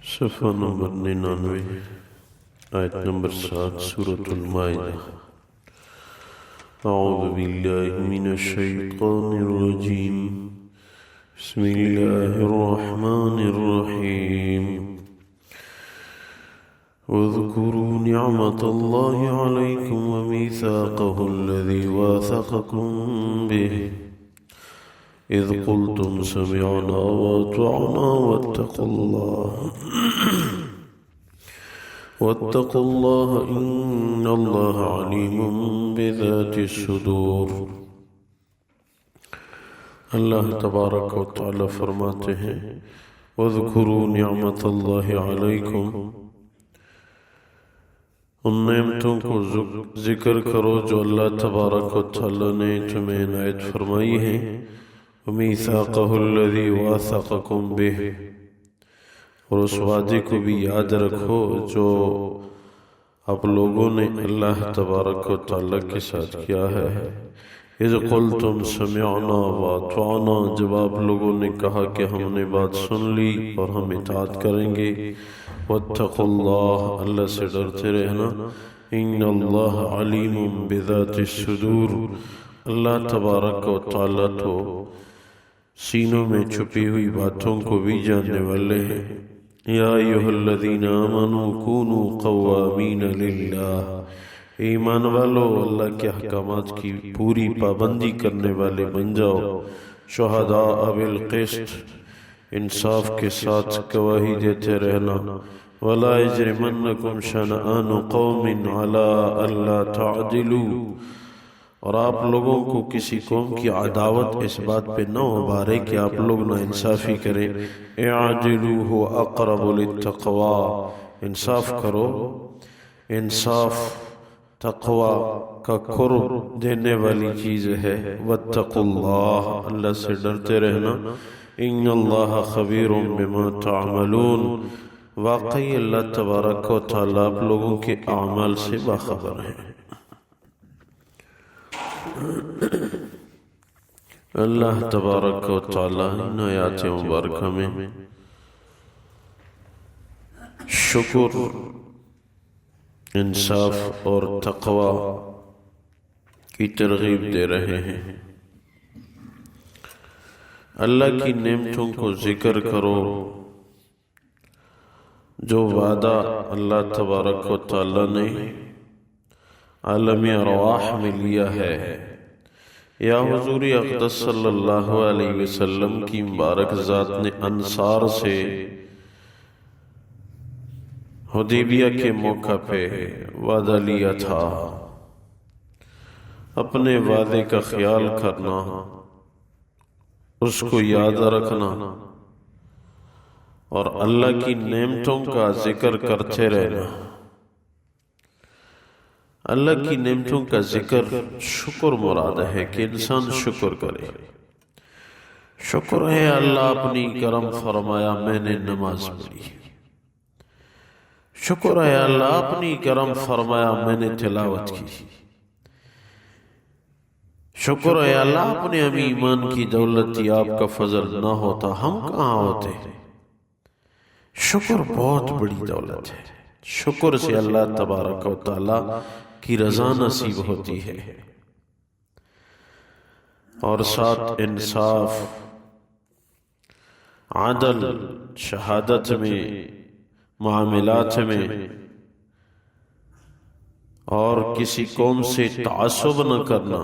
صفحہ نمبر 99 آیت نمبر 7 سورة المائدہ۔ اعوذ باللہ من الشیطان الرجیم، بسم اللہ الرحمن الرحیم۔ واذکروا نعمت اللہ علیکم ومیثاقہ الذی واثقکم به اذ قلتم سمعنا واطعنا واتقوا اللہ ان اللہ علیم بذات الصدور۔ اللہ تبارک و تعالی فرماتے ہیں واذکروا نعمت اللہ علیکم، ان نعمتوں کو ذکر کرو جو اللہ تبارک و تعالی نے تمہیں عنایت فرمائی ہیں۔ وَمِيثَاقَهُ الَّذِي وَاثَقَكُمْ بِهِ، اور اس وعدے کو بھی یاد رکھو جو آپ لوگوں نے اللہ تبارک و تعالیٰ کے ساتھ کیا ہے۔ اِذْ قُلْتُمْ سَمِعْنَا وَأَطَعْنَا، جب آپ لوگوں نے کہا کہ ہم نے بات سن لی اور ہم اطاعت کریں گے۔ وَاتَّقُوا اللَّهَ، اللہ سے ڈرتے رہنا۔ إِنَّ اللَّهَ عَلِيمٌ بِذَاتِ الصُّدُورِ، اللہ تبارک و تعالیٰ تو سینوں میں چھپی ہوئی باتوں کو بھی جاننے والے ہیں۔ یا ایھا الذین آمنوا کونوا قوامین للہ، ایمان والو اللہ کے احکامات کی پوری پابندی کرنے والے بن جاؤ۔ شہداء بالقسط، انصاف کے ساتھ گواہی دیتے رہنا۔ ولا یجرمنکم شنآن قوم علی الا تعدلوا، اور آپ لوگوں کو کسی قوم کی عداوت اس بات پہ نہ ابھارے کہ آپ لوگ نا انصافی کریں۔ اعدلوا هو اقرب للتقوی، انصاف کرو، انصاف تقوی کا قرب دینے والی چیز ہے۔ واتقوا اللہ، اللہ سے ڈرتے رہنا۔ ان اللہ خبیر بما تعملون، واقعی اللہ تبارک و تعالیٰ آپ لوگوں کے اعمال سے باخبر ہے۔ اللہ تبارک و تعالیٰ ان آیات مبارکہ میں شکر، انصاف اور تقوی کی ترغیب دے رہے ہیں۔ اللہ کی نعمتوں کو ذکر کرو جو وعدہ اللہ تبارک و تعالیٰ نے عالم ارواح میں لیا ہے۔ یا حضور اقدس صلی اللہ علیہ وسلم کی مبارک ذات نے انصار سے حدیبیہ کے موقع پہ وعدہ لیا تھا۔ اپنے وعدے کا خیال کرنا، اس کو یاد رکھنا اور اللہ کی نعمتوں کا ذکر کرتے رہنا۔ اللہ کی نعمتوں کا ذکر شکر مراد ہے کہ انسان شکر کرے۔ شکر ہے اللہ اپنی کرم فرمایا میں نے نماز پڑھی، شکر ہے اللہ اپنی کرم فرمایا میں نے تلاوت کی، شکر ہے اللہ اپنے ابھی ایمان کی دولت آپ کا فضل نہ ہوتا ہم کہاں ہوتے۔ شکر بہت بڑی دولت ہے، شکر سے اللہ تبارک و تعالی کی رضا نصیب ہوتی ہے۔ اور ساتھ انصاف، عدل، شہادت میں، معاملات میں، اور کسی قوم سے تعصب نہ کرنا،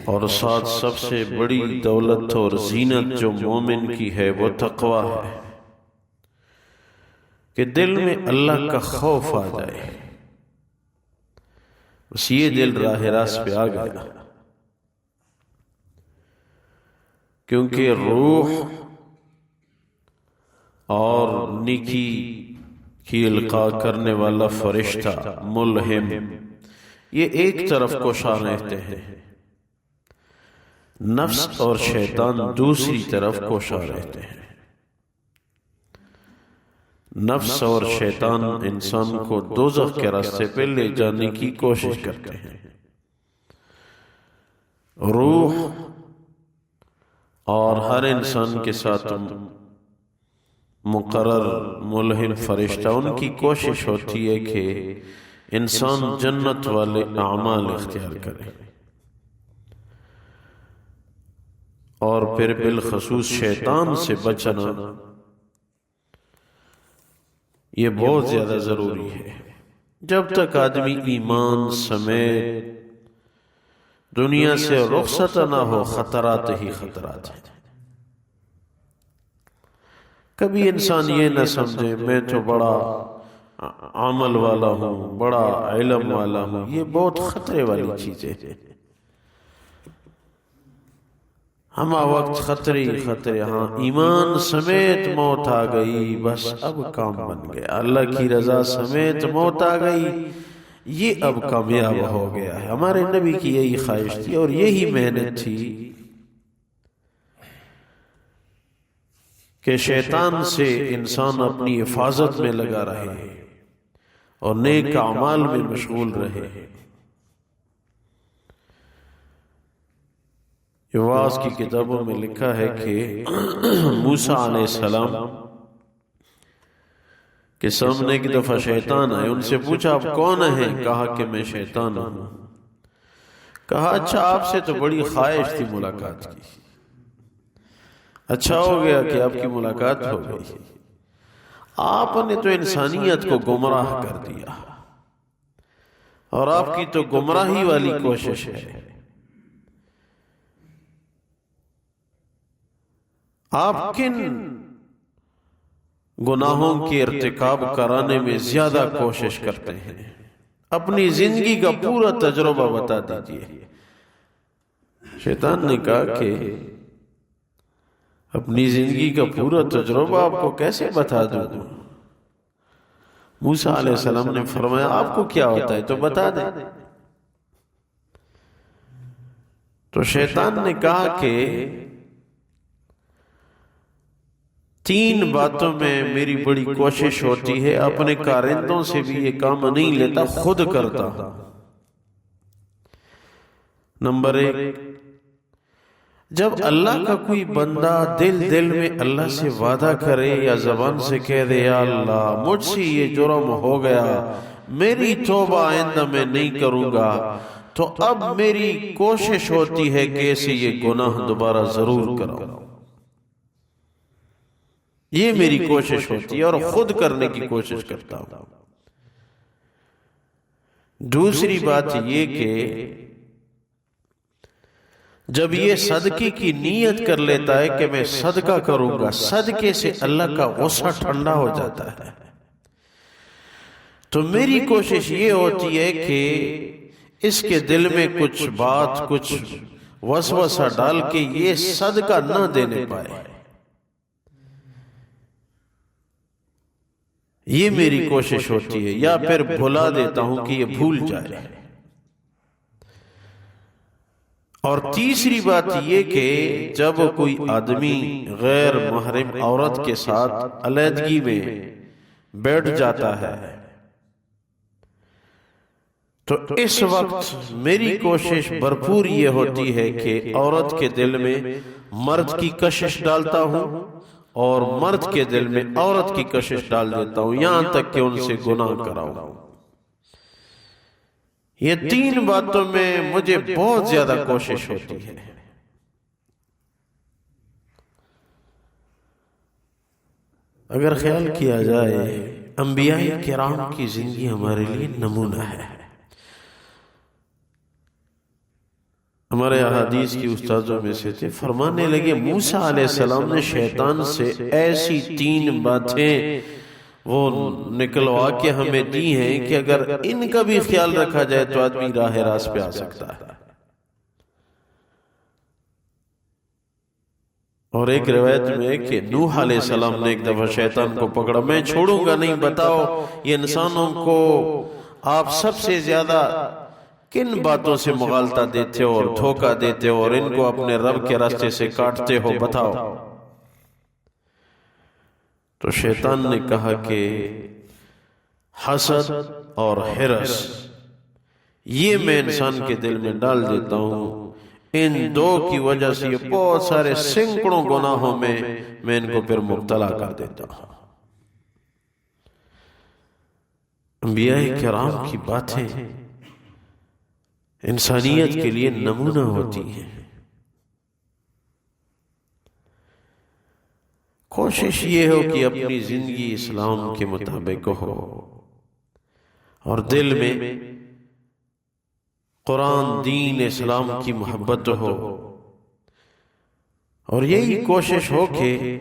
اور ساتھ سب سے بڑی دولت اور زینت جو مومن کی ہے وہ تقوی ہے کہ دل میں اللہ کا خوف آ جائے۔ بس یہ دل راہ راست پہ آ گیا، کیونکہ روح اور نیکی کی القاء کرنے والا فرشتہ ملہم، یہ ایک طرف کوشاں رہتے ہیں، نفس اور شیطان دوسری طرف کوشاں رہتے ہیں۔ نفس اور شیطان انسان کو دوزخ کے راستے پہ لے جانے کی کوشش کرتے ہیں۔ روح اور ہر انسان کے ساتھ مقرر ملہم فرشتہ، ان کی کوشش ہوتی ہے کہ انسان جنت والے اعمال اختیار کرے، اور پھر بالخصوص شیطان سے بچنا یہ بہت زیادہ ضروری ہے۔ جب تک آدمی ایمان سمیت دنیا سے رخصت نہ ہو، خطرات ہی خطرات ہیں۔ کبھی انسان یہ نہ سمجھے میں تو بڑا عمل والا ہوں، بڑا علم والا ہوں، یہ بہت خطرے والی چیزیں ہیں۔ ہمہ وقت خطرے ہی خطرے، ہاں ایمان سمیت موت آ گئی، بس اب کام بن گیا، اللہ کی رضا سمیت موت آ گئی، یہ اب کامیاب ہو گیا ہے۔ ہمارے نبی کی یہی خواہش تھی اور یہی محنت تھی کہ شیطان سے انسان اپنی حفاظت میں لگا رہے اور نیک اعمال میں مشغول رہے۔ وعظ کی کتابوں میں لکھا ہے کہ موسیٰ علیہ السلام کے سامنے ایک دفعہ شیطان آئے، ان سے پوچھا آپ کون ہیں؟ کہا کہ میں شیطان ہوں۔ کہا اچھا آپ سے تو بڑی خواہش تھی ملاقات کی، اچھا ہو گیا کہ آپ کی ملاقات ہو گئی، آپ نے تو انسانیت کو گمراہ کر دیا اور آپ کی تو گمراہی والی کوشش ہے، آپ کن گناہوں کے ارتکاب کرانے میں زیادہ کوشش کرتے ہیں؟ اپنی زندگی کا پورا تجربہ بتا دیجئے۔ شیطان نے کہا کہ اپنی زندگی کا پورا تجربہ آپ کو کیسے بتا دوں؟ موسیٰ علیہ السلام نے فرمایا آپ کو کیا ہوتا ہے تو بتا دیں۔ تو شیطان نے کہا کہ 3 باتوں میں میری بڑی کوشش ہوتی ہے، اپنے کارندوں سے بھی یہ کام نہیں لیتا، خود کرتا ہوں۔ نمبر 1، جب اللہ کا کوئی بندہ دل میں اللہ سے وعدہ کرے یا زبان سے کہہ دے یا اللہ مجھ سے یہ جرم ہو گیا، میری توبہ آئندہ میں نہیں کروں گا، تو اب میری کوشش ہوتی ہے کہ اسے یہ گناہ دوبارہ ضرور کراؤں، یہ میری کوشش ہوتی ہے اور خود کرنے کی کوشش کرتا ہوں۔ دوسری بات یہ کہ جب یہ صدقے کی نیت کر لیتا ہے کہ میں صدقہ کروں گا، صدقے سے اللہ کا غصہ ٹھنڈا ہو جاتا ہے، تو میری کوشش یہ ہوتی ہے کہ اس کے دل میں کچھ بات، کچھ وسوسہ ڈال کے یہ صدقہ نہ دینے پائے، یہ میری کوشش ہوتی ہے، یا پھر بھلا دیتا ہوں کہ یہ بھول جائے۔ اور تیسری بات یہ کہ جب کوئی آدمی غیر محرم عورت کے ساتھ علیحدگی میں بیٹھ جاتا ہے تو اس وقت میری کوشش بھرپور یہ ہوتی ہے کہ عورت کے دل میں مرد کی کشش ڈالتا ہوں اور مرد کے دل میں عورت کی کشش ڈال دیتا ہوں، یہاں تک کہ ان سے گناہ کراؤں۔ یہ 3 باتوں میں مجھے بہت زیادہ کوشش ہوتی ہے۔ اگر خیال کیا جائے انبیاء کرام کی زندگی ہمارے لیے نمونہ ہے۔ ہمارے احادیث کی استاذوں میں سے تھے، فرمانے لگے موسیٰ علیہ السلام نے شیطان سے ایسی 3 باتیں وہ نکلوا کے ہمیں دی ہیں کہ اگر ان کا بھی خیال رکھا جائے تو آدمی راہ راست پہ آ سکتا ہے۔ اور ایک روایت میں کہ نوح علیہ السلام نے ایک دفعہ شیطان کو پکڑا، میں چھوڑوں گا نہیں، بتاؤ یہ انسانوں کو آپ سب سے زیادہ کن باتوں سے مغالطہ دیتے ہو اور دھوکہ دیتے ہو اور ان کو اپنے رب کے راستے سے کاٹتے ہو، بتاؤ۔ تو شیطان نے کہا کہ حسد اور حرص یہ میں انسان کے دل میں ڈال دیتا ہوں، ان دو کی وجہ سے بہت سارے سینکڑوں گناہوں میں ان کو پھر مبتلا کر دیتا ہوں۔ انبیاء کرام کی باتیں انسانیت کے لیے نمونہ ہوتی ہیں۔ کوشش یہ ہو کہ اپنی زندگی اسلام کے مطابق ہو اور دل میں قرآن، دین، اسلام کی محبت ہو، اور یہی کوشش ہو کہ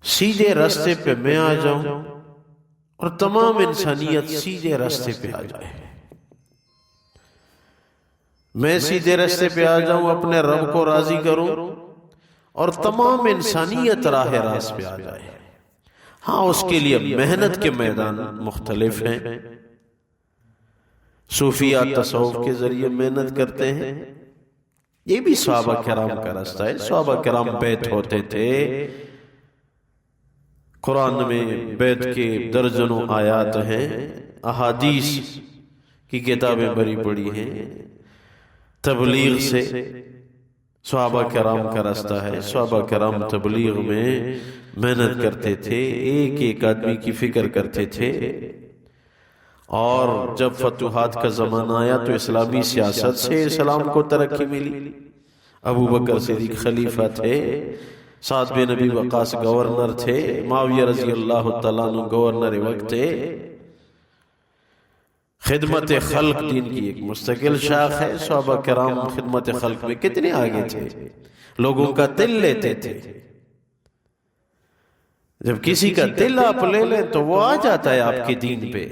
سیدھے راستے پہ میں آ جاؤں اور تمام انسانیت سیدھے راستے پہ آ جائے۔ میں سیدھے راستے پہ آ جاؤں، اپنے رب کو راضی کروں اور تمام انسانیت راہ راست پہ آ جائے۔ ہاں، اس کے لیے محنت کے میدان مختلف ہیں۔ صوفیہ تصوف کے ذریعے محنت کرتے ہیں، یہ بھی صحابہ کرام کا راستہ ہے۔ صحابہ کرام بیت ہوتے تھے، قرآن میں بیت کے درجنوں آیات ہیں، احادیث کی کتابیں بڑی بڑی ہیں۔ تبلیغ سے صحابہ کرام کا راستہ ہے۔ صحابہ کرام تبلیغ میں محنت کرتے تھے، ایک ایک آدمی کی فکر کرتے تھے، اور جب فتوحات کا زمانہ آیا تو اسلامی سیاست سے اسلام کو ترقی ملی۔ ابو بکر صدیق خلیفہ تھے، سعد بن ابی وقاص گورنر تھے، معاویہ رضی اللہ تعالیٰ عنہ گورنر وقت تھے۔ خدمت خلق دین کی ایک مستقل شاخ ہے۔ صحابہ کرام خدمت خلق میں کتنے آگے تھے، لوگوں کا دل لیتے تھے۔ جب کسی کا دل آپ لے لیں تو وہ آ جاتا ہے آپ کے دین پہ۔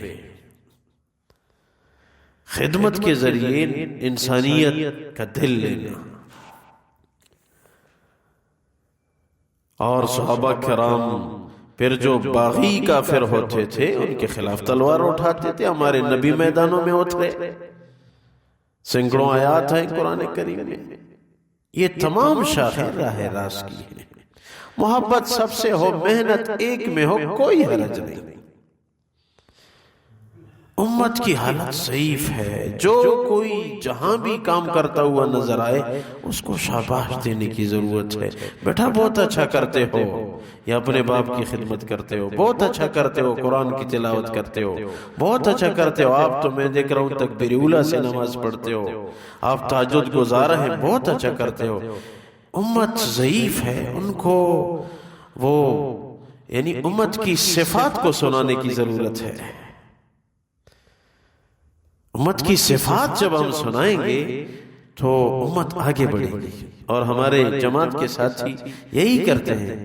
خدمت کے ذریعے انسانیت کا دل لینا۔ اور صحابہ کرام پھر جو باغی کافر ہوتے تھے ان کے خلاف تلوار اٹھاتے تھے۔ ہمارے نبی میدانوں میں اترے، سینکڑوں آیات ہیں قرآن کریم میں۔ یہ تمام شاخیں راہ راست کی ہیں۔ محبت سب سے ہو، محنت ایک میں ہو، کوئی حرج نہیں۔ امت کی حالت ضعیف ہے، جو کوئی جہاں بھی کام کرتا ہوا نظر آئے اس کو شاباش دینے کی ضرورت ہے۔ بیٹا بہت اچھا کرتے ہو، یا اپنے باپ کی خدمت کرتے ہو، بہت اچھا کرتے ہو، قرآن کی تلاوت کرتے ہو، بہت اچھا کرتے ہو، آپ تو میں دیکھ رہا ہوں تکبیر اولیٰ سے نماز پڑھتے ہو، آپ تہجد گزار ہیں، بہت اچھا کرتے ہو۔ امت ضعیف ہے، ان کو وہ یعنی امت کی صفات کو سنانے کی ضرورت ہے۔ امت کی صفات جب ہم سنائیں گے تو امت آگے بڑھے گی۔ اور ہمارے جماعت کے ساتھی یہی کرتے ہیں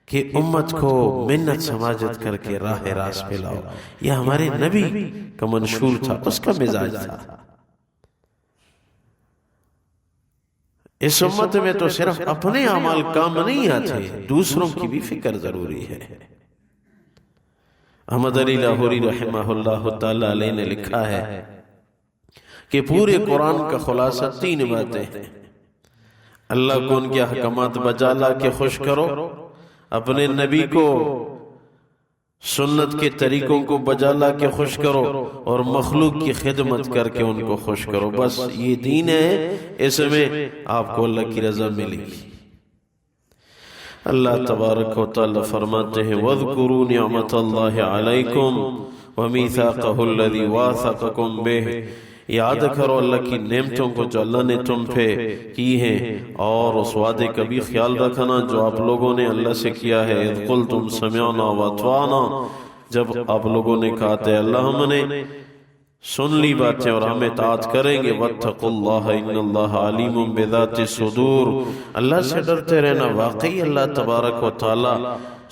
کہ امت کو منت سماجت کر کے راہ راست پہ لاؤ۔ یہ ہمارے نبی کا منشور تھا، اس کا مزاج تھا۔ اس امت میں تو صرف اپنے اعمال کام نہیں آتے، دوسروں کی بھی فکر ضروری ہے۔ احمد علی لاہوری رحمہ اللہ تعالی علیہ نے لکھا ہے کہ پورے قرآن کا خلاصہ 3 باتیں ہیں۔ اللہ کو ان کے احکامات بجا لا کے خوش کرو، اپنے نبی کو سنت کے طریقوں کو بجا لا کے خوش کرو، اور مخلوق کی خدمت کر کے ان کو خوش کرو۔ بس یہ دین ہے، اس میں آپ کو اللہ کی رضا ملے گی۔ اللہ تبارک و تعالی فرماتے ہیں وَاذْكُرُوا نِعْمَةَ اللَّهِ عَلَيْكُمْ وَمِيثَاقَهُ الَّذِي وَاثَقَكُمْ بِهِ۔ یاد کرو اللہ کی نعمتوں کو جو اللہ نے تم پہ کی ہیں، اور اس وعدے کا بھی خیال رکھنا جو آپ لوگوں نے اللہ سے کیا ہے۔ اِذْ قُلْتُمْ سَمِعْنَا وَأَطَعْنَا، جب آپ لوگوں نے کہا تھے اللہ ہم نے سن لی باتیں اور ہم اطاعت کریں گے۔ وَاتَّقُوا اللَّهَ إِنَّ اللَّهَ عَلِيمٌ بِذَاتِ الصُّدُورِ، اللہ سے ڈرتے رہنا، واقعی اللہ تبارک و تعالی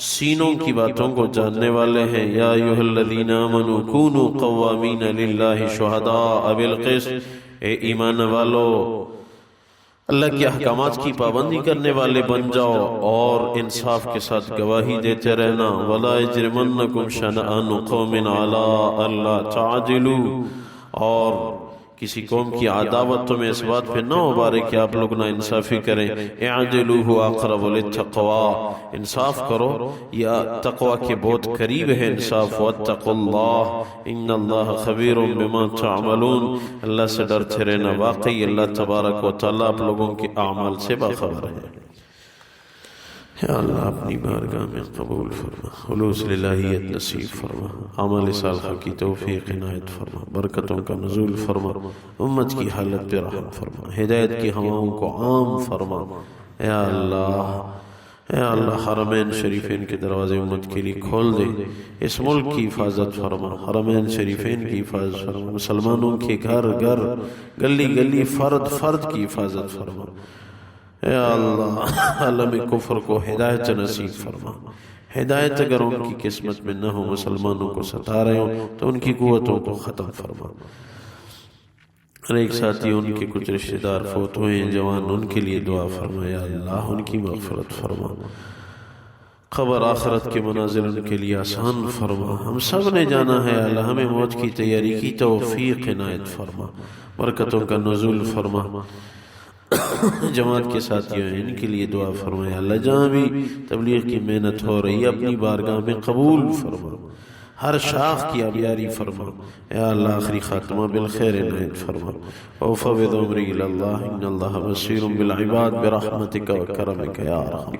سینوں کی باتوں کو جاننے والے ہیں۔ یا ایھا الذین آمنوا کونوا قوامین للہ شہداء بالقسط، اے ایمان والو اللہ کے احکامات کی پابندی کرنے والے بن جاؤ اور انصاف کے ساتھ گواہی دیتے رہنا۔ ولا یجرمنکم شنآن قوم علی الا تعدلوا، اور کسی قوم کی عداوت تمہیں اس بات پہ نہ ابھارے کہ آپ لوگ نا انصافی کریں. اعدلوا هو اقرب للتقوى، انصاف کرو یا تقوی کے بہت قریب ہے انصاف. واتقوا اللہ ان اللہ خبیر بما تعملون، اللہ سے ڈرتے رہنا، واقعی اللہ تبارک و تعالیٰ آپ لوگوں کے اعمال سے باخبر ہے. یا اللہ اپنی بارگاہ میں قبول فرما، خلوص الہیت نصیب فرما، عمل صالحہ کی توفیق عنایت فرما، برکتوں کا نزول فرما، امت کی حالت پہ رحم فرما، ہدایت کی ہواؤں کو عام فرما. یا اللہ حرمین شریفین کے دروازے امت کے لیے کھول دے، اس ملک کی حفاظت فرما، حرمین شریفین کی حفاظت فرما، مسلمانوں کے گھر گھر گلی گلی فرد فرد کی حفاظت فرما. اے اللہ عالم کفر کو ہدایت نصیب فرما. ہدایت اگر ان کی قسمت میں نہ ہو، مسلمانوں کو ستا رہے ہو تو ان کی قوتوں کو ختم فرما. اور ایک ساتھی ان کے کچھ رشتہ دار فوت ہوئے ہیں جوان، ان کے لیے دعا فرما. یا اللہ ان کی مغفرت فرما، قبر آخرت کے مناظر ان کے لیے آسان فرما. ہم سب نے جانا ہے اللہ، ہمیں موت کی تیاری کی توفیق عنایت فرما، برکتوں کا نزول فرما. جماعت کے ساتھیوں ہیں ان کے لیے دعا فرمائے. اللہ جہاں بھی تبلیغ کی محنت ہو رہی ہے اپنی بارگاہ میں قبول فرما، ہر شاخ کی آبیاری فرما. یا اللہ آخری خاتمہ بالخیر عنایت فرما. وفوض امری اللہ ان اللہ بصیر بالعباد برحمتک و کرمک یا رحم.